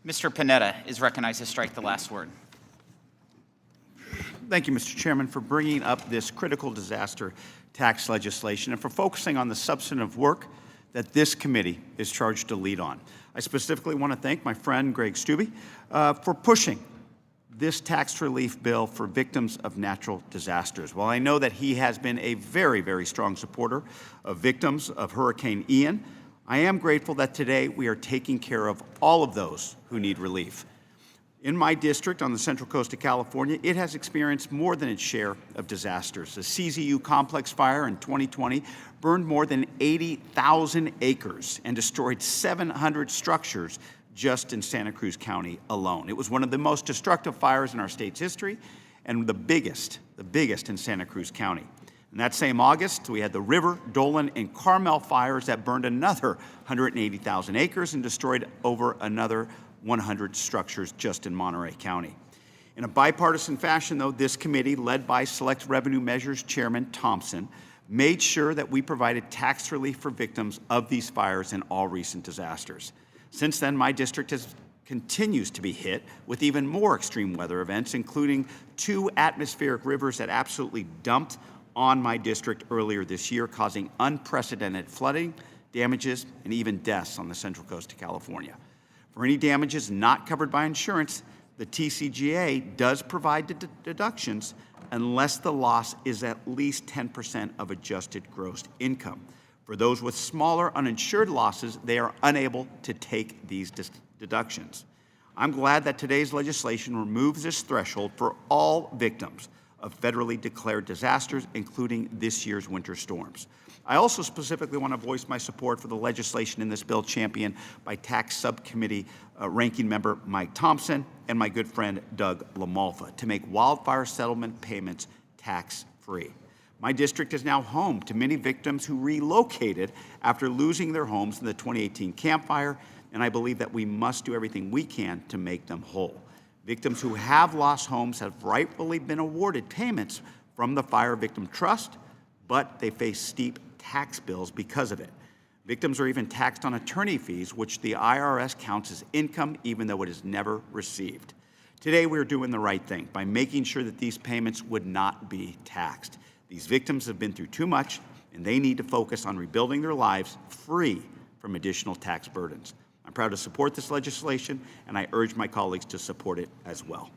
Mr. Panetta is recognized to strike the last word. Thank you, Mr. Chairman, for bringing up this critical disaster tax legislation and for focusing on the substantive work that this committee is charged to lead on. I specifically want to thank my friend Greg Stubbe for pushing this tax relief bill for victims of natural disasters. While I know that he has been a very, very strong supporter of victims of Hurricane Ian, I am grateful that today we are taking care of all of those who need relief. In my district on the Central Coast of California, it has experienced more than its share of disasters. The CZU complex fire in 2020 burned more than 80,000 acres and destroyed 700 structures just in Santa Cruz County alone. It was one of the most destructive fires in our state's history and the biggest in Santa Cruz County. In that same August, we had the River, Dolan, and Carmel fires that burned another 180,000 acres and destroyed over another 100 structures just in Monterey County. In a bipartisan fashion, though, this committee, led by Select Revenue Measures Chairman Thompson, made sure that we provided tax relief for victims of these fires and all recent disasters. Since then, my district continues to be hit with even more extreme weather events, including 2 atmospheric rivers that absolutely dumped on my district earlier this year, causing unprecedented flooding, damages, and even deaths on the Central Coast of California. For any damages not covered by insurance, the TCJA does provide deductions unless the loss is at least 10% of adjusted gross income. For those with smaller uninsured losses, they are unable to take these deductions. I'm glad that today's legislation removes this threshold for all victims of federally declared disasters, including this year's winter storms. I also specifically want to voice my support for the legislation in this bill championed by Tax Subcommittee Ranking Member Mike Thompson and my good friend Doug LaMalfa to make wildfire settlement payments tax-free. My district is now home to many victims who relocated after losing their homes in the 2018 Camp Fire, and I believe that we must do everything we can to make them whole. Victims who have lost homes have rightfully been awarded payments from the Fire Victim Trust, but they face steep tax bills because of it. Victims are even taxed on attorney fees, which the IRS counts as income even though it is never received. Today, we're doing the right thing by making sure that these payments would not be taxed. These victims have been through too much, and they need to focus on rebuilding their lives free from additional tax burdens. I'm proud to support this legislation, and I urge my colleagues to support it as well.